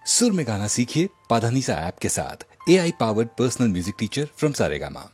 सुर में गाना सीखिए पाधानीसा ऐप के साथ। AI powered personal music teacher from Saregama.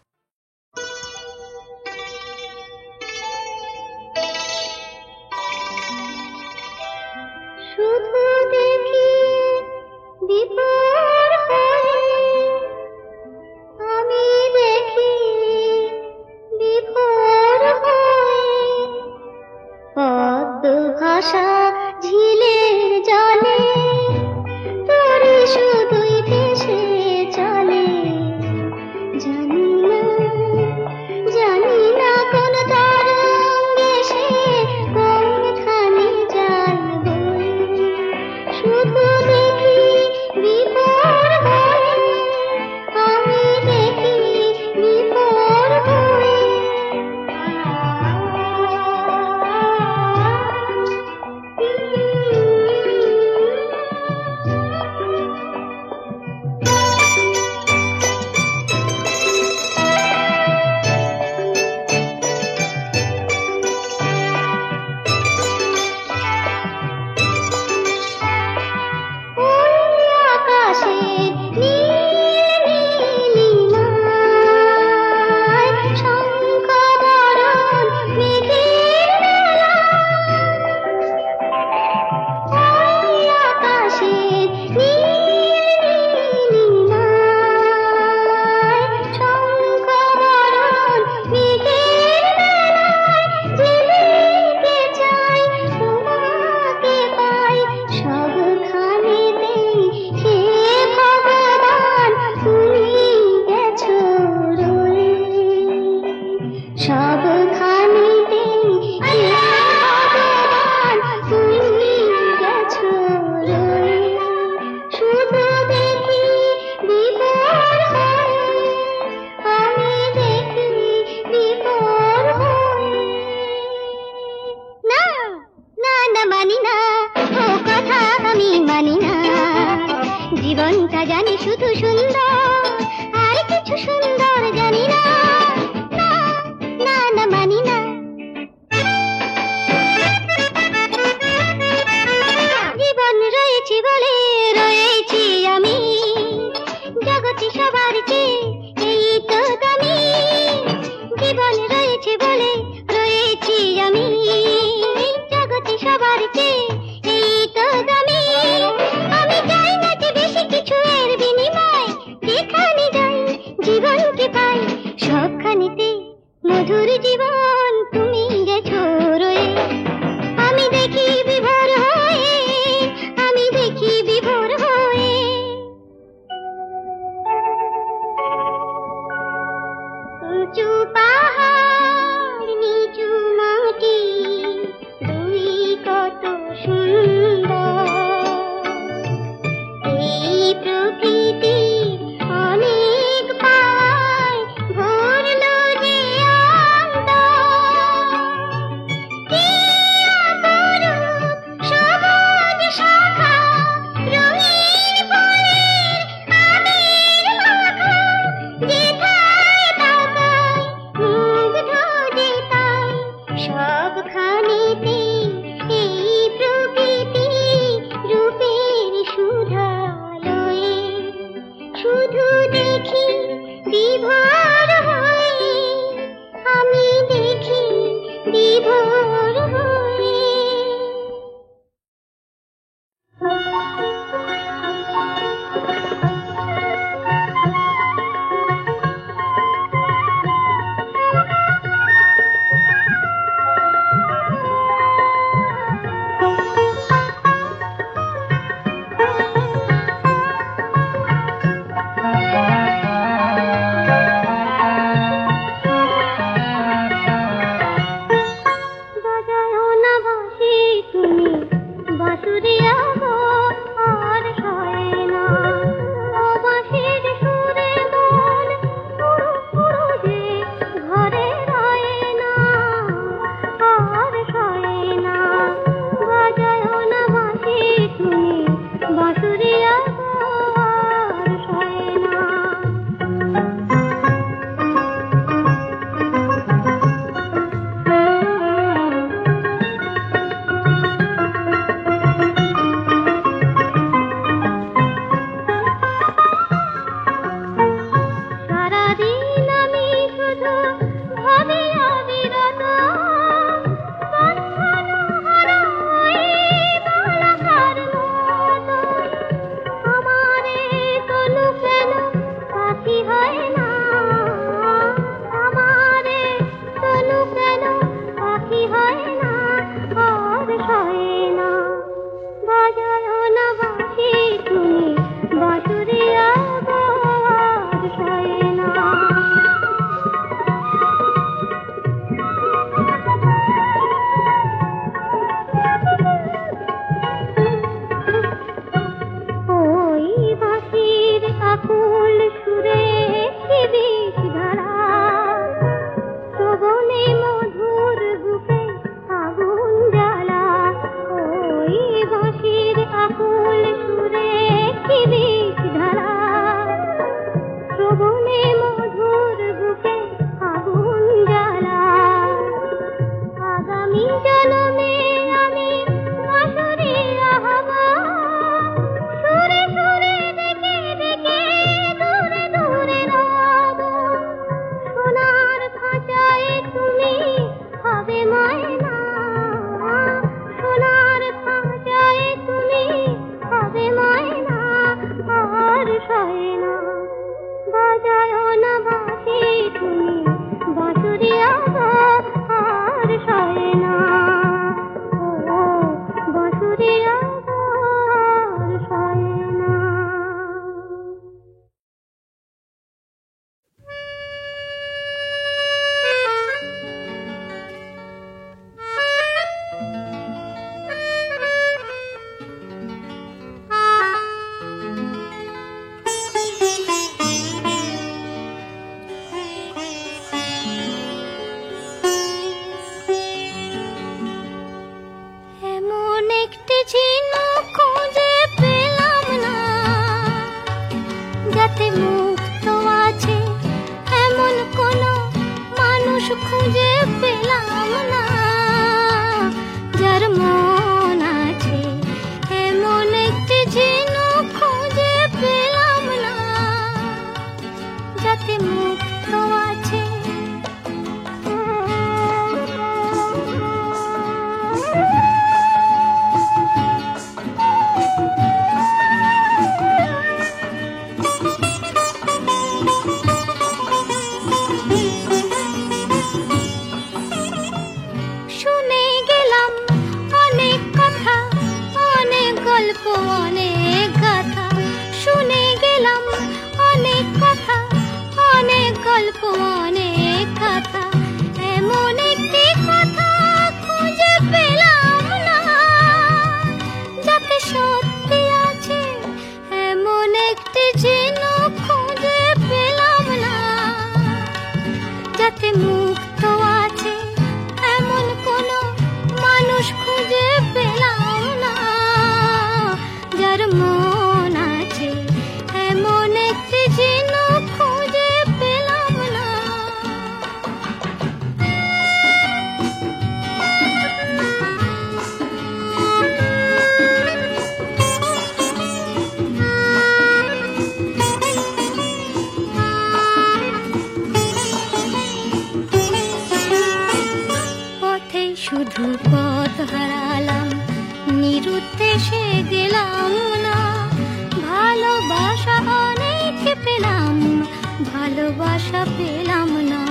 পেলাম না,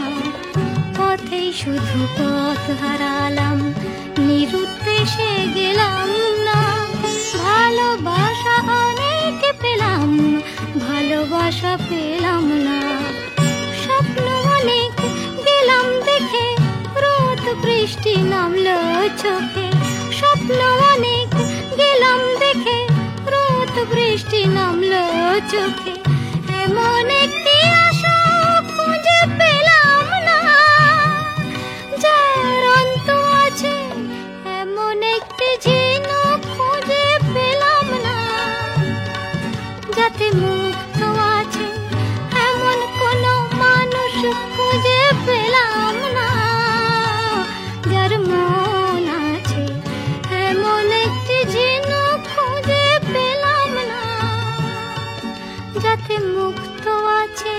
পথেই শুধু পথ হারালাম, নিরুদ্দেশে গেলাম না। ভালোবাসা অনেক পেলাম, ভালোবাসা পেলাম না। স্বপ্ন অনেক গেলাম দেখে, রোদ বৃষ্টি নামলো চোখে। স্বপ্ন অনেক গেলাম দেখে, রোদ বৃষ্টি নামলো চোখে। এমন একটি আশা খুঁজে পেলাম না, যার অন্ত আছে, এমন একটি ঝিনুক খুঁজে পেলাম না, যাতে মুক্ত আছে এমন কোন মানুষ খুঁজে পেলাম না, যার মন আছে এমন একটি ঝিনুক খুঁজে পেলাম না, যাতে মুক্ত আছে।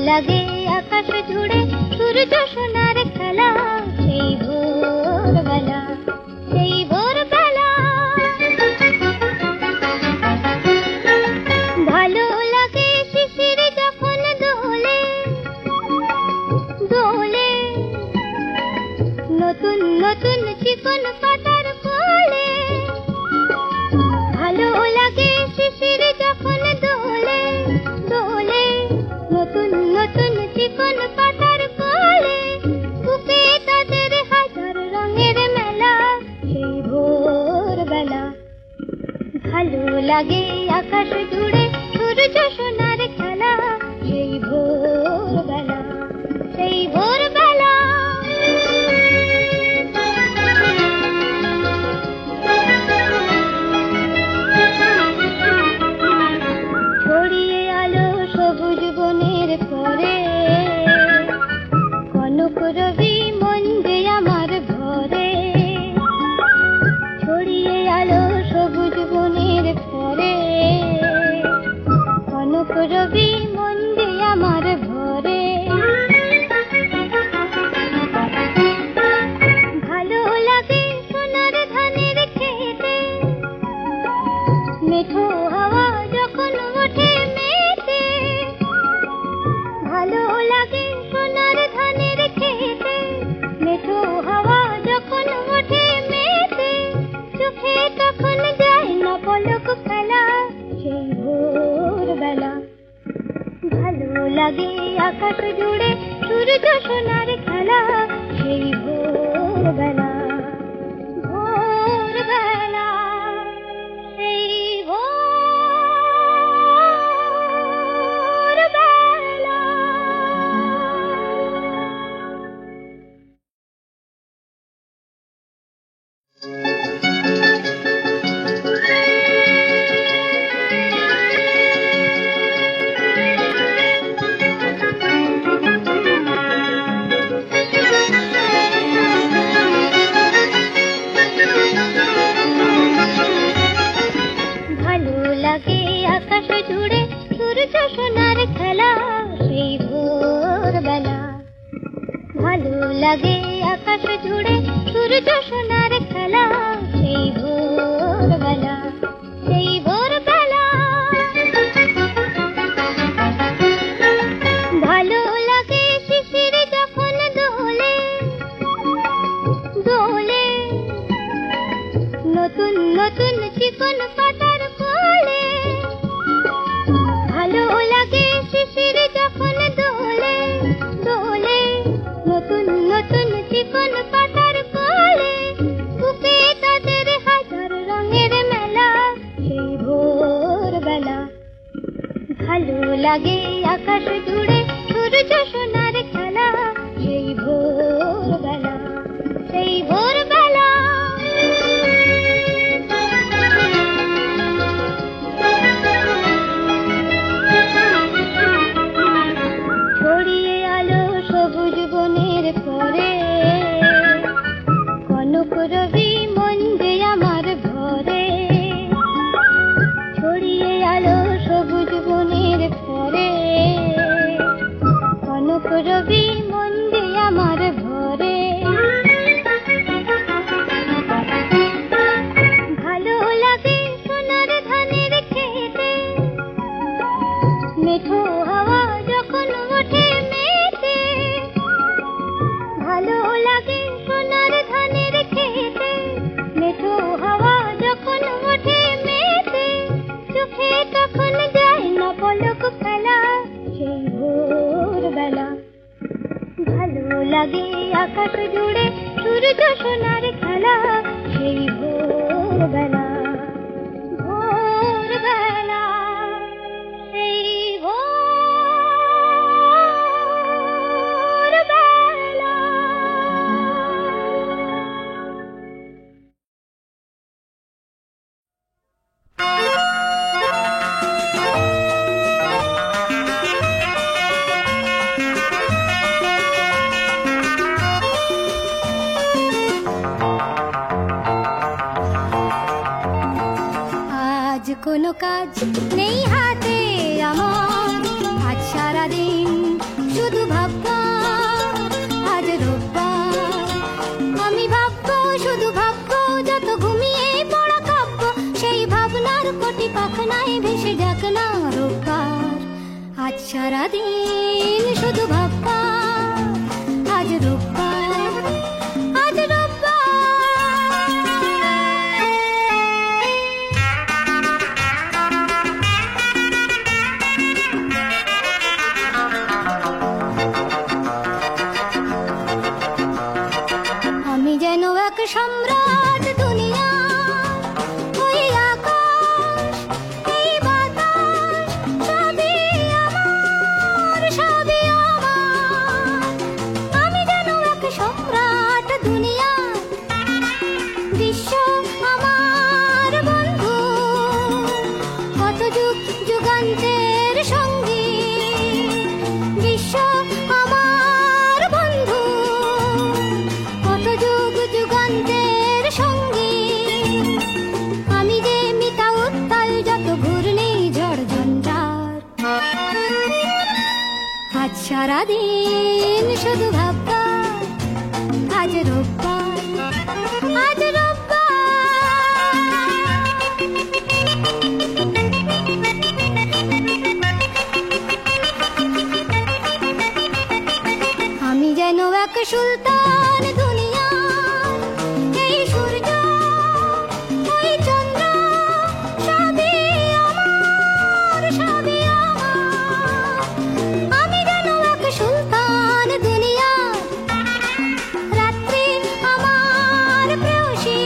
লাগে আকাশ জুড়ে সূর্য সোনার খেলা, সেই ভোরবেলা, সেই ভোরবেলা। ভালো লাগে শিশির যখন দোলে দোলে, নতুন নতুন চিকন পাতার কোলে। ভালো লাগে শিশির যখন দোলে দোলে, নতুন নতুন চিকন আকাশ জুড়ে সূর্য সোনার খেলা, সেই ভোরবেলা, সেই ভোরবেলা। ছড়িয়ে আলো সবুজ বনের পরে, কনক রবি মন যে আমার ভরে। ছড়িয়ে আলো সবুজ বনের পরে, কনক রবি মন যে আমার ভরে। ভালো লাগে সোনার ধানের খেতে, মেঠো হাওয়া যখন ওঠে মেতে। ভালো লাগে সোনার ধানের খেতে, মেঠো হাওয়া যখন ওঠে মেতে। চোখে তখন যায় না পলক ফেলা, সেই ভোরবেলা। ভালো লাগে আকাশ জুড়ে সূর্য সোনার খেলা, সেই ভোরবেলা, ভোরবেলা, সেই ভোরবেলা। ভালো লাগে আকাশ জুড়ে সূর্য সোনার খেলা, সেই ভোরবেলা। ভালো লাগে আকাশ জুড়ে সূর্য সোনার খেলা, সেই ভোরবেলা, সেই ভোরবেলা। ভালো লাগে শিশির যখন দোলে, দোলে নতুন নতুন চিকন পাতার কোলে। ভালো লাগে শিশির যখন দোলে, দোলে নতুন নতুন চিকন পাতার কোলে। বুকে তাদের হাজার রঙের মেলা, সেই ভোরবেলা। ভালো লাগে আকাশ জুড়ে সূর্য সোনার খেলা, সেই ভোরবেলা, সেই ভোরবেলা। ছড়িয়ে আলো সবুজ বনের পরে, কনক রবি মন যে আমার ভরে। ছড়িয়ে আলো সবুজ বনের পরে, কনক রবি মন যে আমার ভরে। ভালো লাগে সোনার ধানের খেতে, মেঠো হাওয়া যখন ওঠে মেতে। ভালো লাগে সোনার ধানের খেতে, মেঠো হাওয়া যখন ওঠে মেতে। চোখে তখন যায় না পলক ফেলা, সেই ভোরবেলা। ভালো লাগে আকাশ জুড়ে সূর্য সোনার খেলা, সেই ভোরবেলা, ভোরবেলা, সেই ভোরবেলা। আজ কোনো কাজ নেই হাতে আমার, আজ সারাদিন শুধু ভাববা। আজ রোববার, আমি ভাববো, শুধু ভাববো, যত ঘুমিয়ে পড়া কাব্য, সেই ভাবনার কোটি পাখনায় ভেসে যাক না রোববার। আজ সারাদিন শুধু ভাববা, আজ রোববার, আজ রোববার। আমি যেন এক সম্রাট দুনিয়া, ওই আকাশ, এই সারাদিন শুধু ভাববা আজ রোববার, আজ আমি যেন এক সুলতান দুনিয়া, এই সূর্য ওই চন্দ্র সবই আমার, সবই আমার। আমি যেন এক সুলতান দুনিয়া, রাত্রি আমার প্রেয়সী,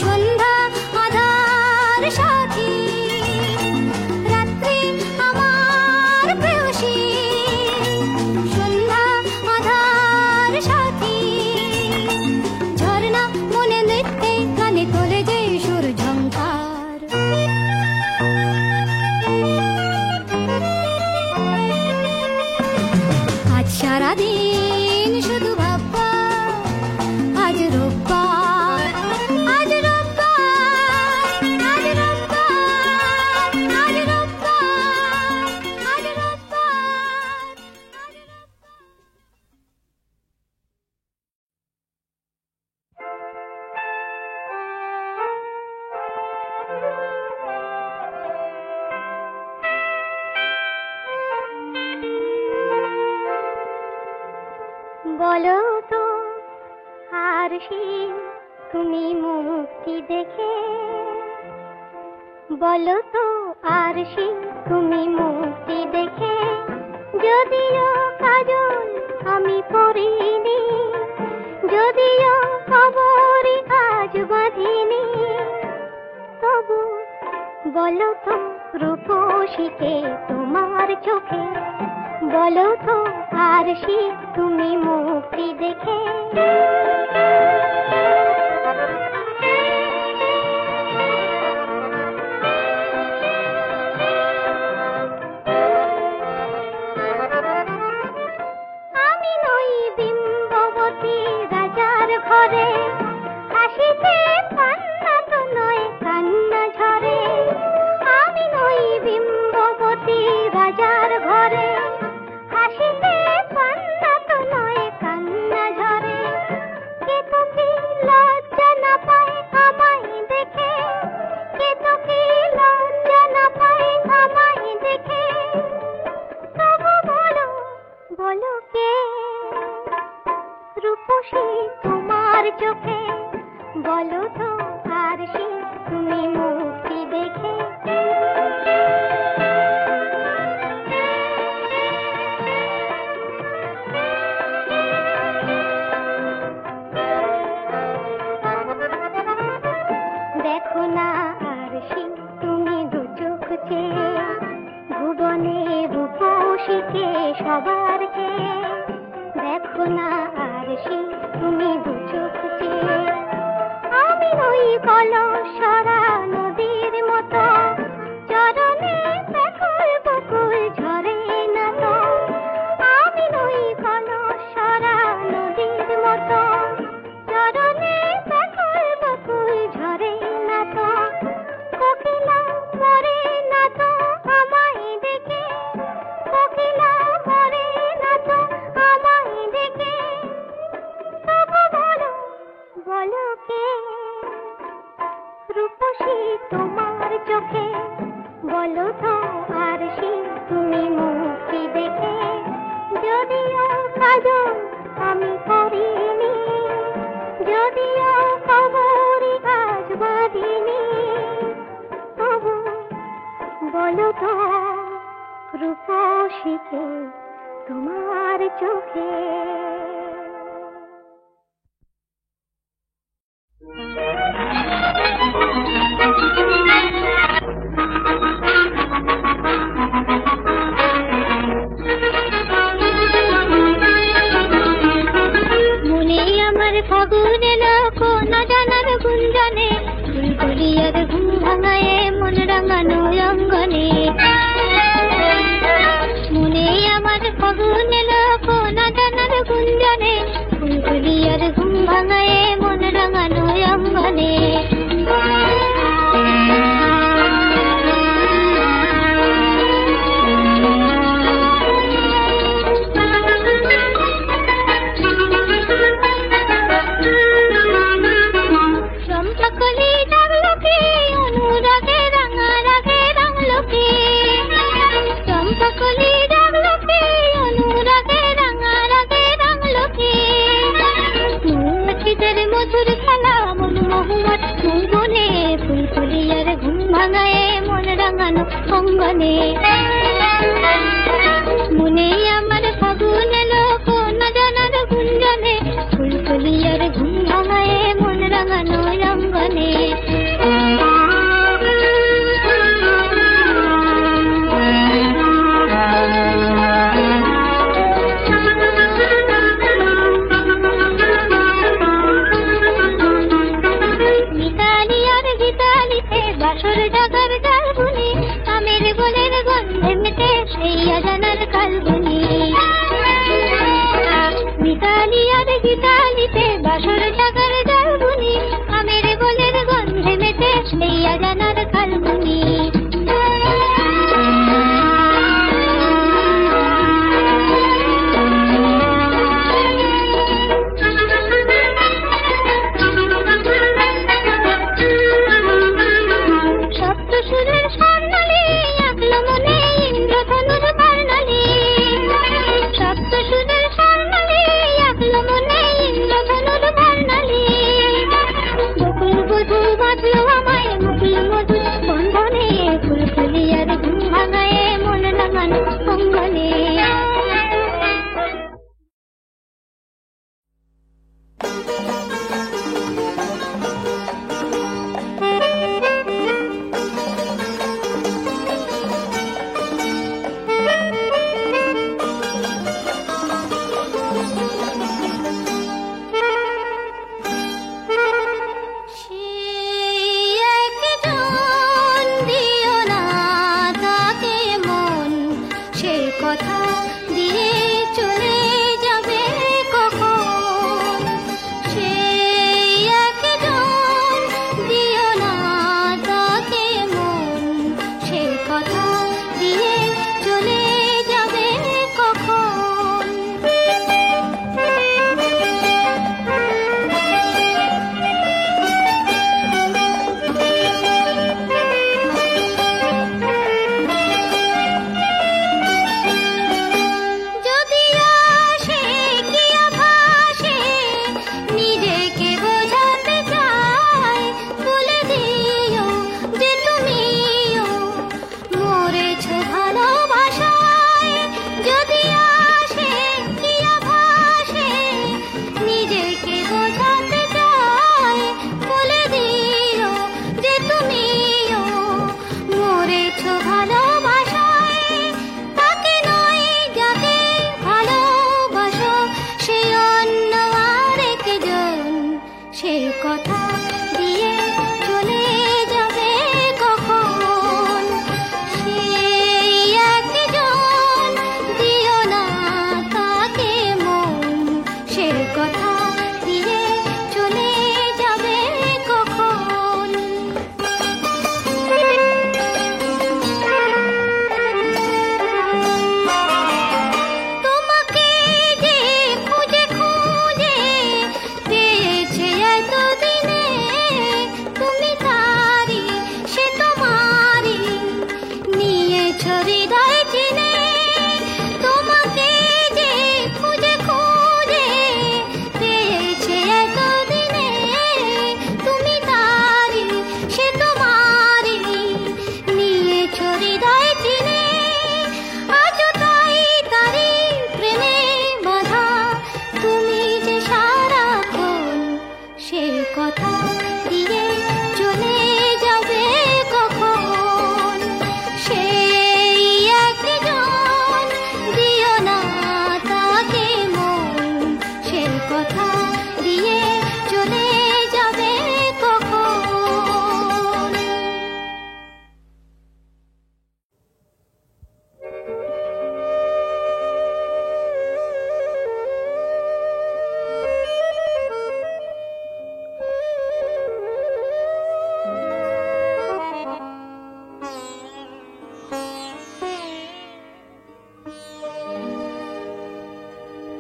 সন্ধ্যা আধার সাথী। রাত্রি আমার প্রেয়সী, সন্ধ্যা আধার সাথী। ঝর্ণা মনে নৃত্যে কানে তোলে যে সুর ঝংকার। আজ সারাদিন শুধু ভাববা আজ রোববার, আজ রোববার, আজ রোববার, আজ রোববার, আজ রোববার। বলো তো আরশি তুমি মুক্তি দেখে, বলো তো আরশি তুমি মুক্তি দেখে। যদিও কাজল আমি পরিনি, যদিও খবরই আজ বাঁধিনি, তবু বলো তো রূপসীকে তোমার চোখে, বলো তো আরশি তুমি মুক্তি দেখে। আমি নই বিম্ববতী রাজার ঘরে, হাসিতে কান্না তো নয় কান্না ঝরে। আমি নই বিম্ববতী রাজার ঘরে, হাসিতে কান্না তো নয় কান্না ঝরে। কে তো কি লজ্জা না পায় আমায় দেখে, কে তো কি লজ্জা না পায় আমায় দেখে। তবু বলো, বলো কে রূপসী তোমার চোখে, বলো তো আরশি তুমি মুক্তি দেখে। দেখো না আরশি তুমি দু চোখ চেয়ে, ভুবনে রূপসীকে সবার চেয়ে। দেখো না আরশি তুমি দু চোখ চেয়ে। আমি নই কলসরা নদীর মতো, চরণে ব্যাকুল বকুল ঝরে না তো। আমি নই কলসরা নদীর মতো, চরণে ব্যাকুল বকুল ঝরে না তো। কোকিলা মরে না তো আমায় দেখে, কোকিলা মরে না তো আমায় দেখে। তবু বলো, বলো কে রূপসী তোমার চোখে, বলো তো আরশি তুমি মুক্তি দেখে। যদিও কাজল আমি করিনি, যদিও খবরই আজ বাঁধিনি, তবু বলো তো রূপসীকে তোমার চোখে। মনে আমার ফাগুন এলো কোন জানার গুঞ্জনে, ফুলগুলিয়ার ঘুম ভাঙায় মন রাঙানো অঙ্গনে। মনে আমার ফাগুন এলো কোন জানার গুঞ্জনে, ফুলগুলিয়ার ঘুম ভাঙায় মন রাঙানো অঙ্গনে। রাঙানো অঙ্গনে মনে আমার ফাগুন এলো কোন জানার গুঞ্জনে ফুলকলিয়ার ঘুম ভাঙায় মন রাঙানো অঙ্গনে বাসর জাগার ডালগুনি আমের গোলের গন্ধে মেতে সেই আজানার কালগুনি মিতালি আর গীতালিতে বাসর জাগার ডালগুনি আমের গোলের গন্ধে মেতে সেই আজানার কালগুনি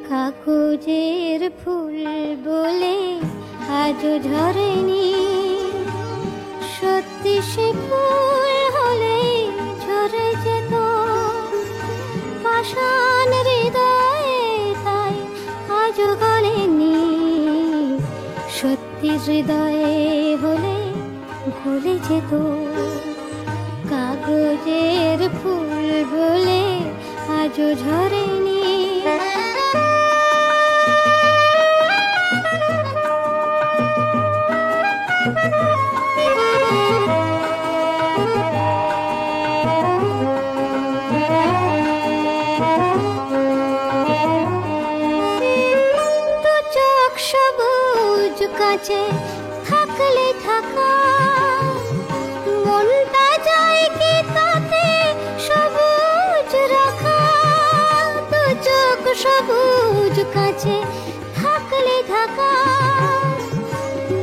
কাগজের ফুল বলে আজও ঝরেনি, সত্যি সে ফুল হলে ঝরে যেত পাষাণ হৃদয়ে, তাই আজও গলেনি। সত্যি হৃদয়ে হলে গলে যেত। কাগজের ফুল বলে আজও ঝরেনি। দু চোখ সবুজ কাছে থাকলে থাকা, মনটা যায় কি তাতে সবুজ রাখা। দু চোখ সবুজ কাছে থাকলে থাকা,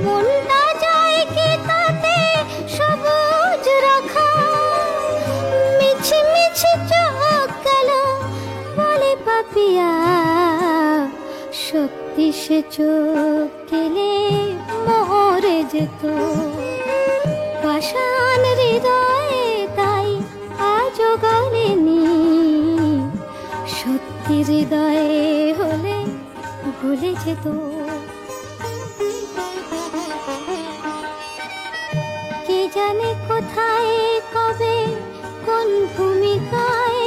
মনটা যায় কি তাতে সবুজ রাখা। মিছি মিছি চোখ গেল বলে পাপিয়া, সত্যি সে চোখ গেলে মরে যেত। পাষাণ হৃদয়ে তাই আজও গলেনি, সত্যি হৃদয়ে হলে ভুলে যেত। কে জানে কোথায় কবে কোন ভূমিকায়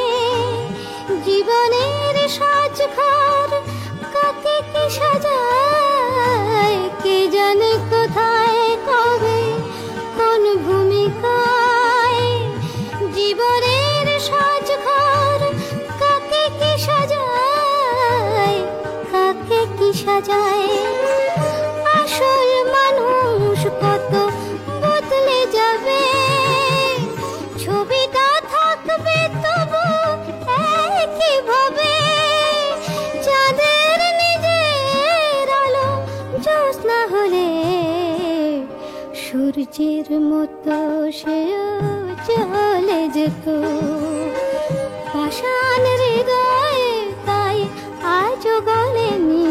জীবনের সাজঘর কাকে কি সাজায়। কে জানে কোথায় কবে কোন ভূমিকায় জীবনের সাজঘর কাকে কি সাজায়, কাকে কি সাজায়। আসল মানুষ কত বদলে যাবে, ছবিটা থাকবে তবু একই ভাবে। চাঁদের নিজের আলো জ্যোৎস্না হলে সূর্যের মতো সেও চলে যেত। পাষাণ হৃদয়ে তাই আজও গলেনি,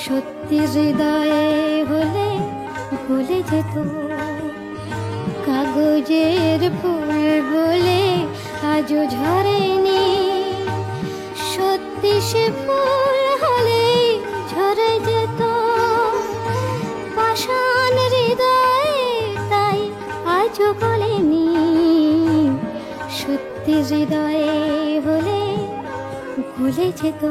সত্যি হৃদয়ে হলে ভুলে যেত। কাগজের ফুল বলে আজও ঝরেনি, সত্যি সে ফুল হলে ঝরে যেত। পাষাণ হৃদয়ে তাই আজও গলেনি, সত্যি হৃদয়ে হলে ভুলে যেত।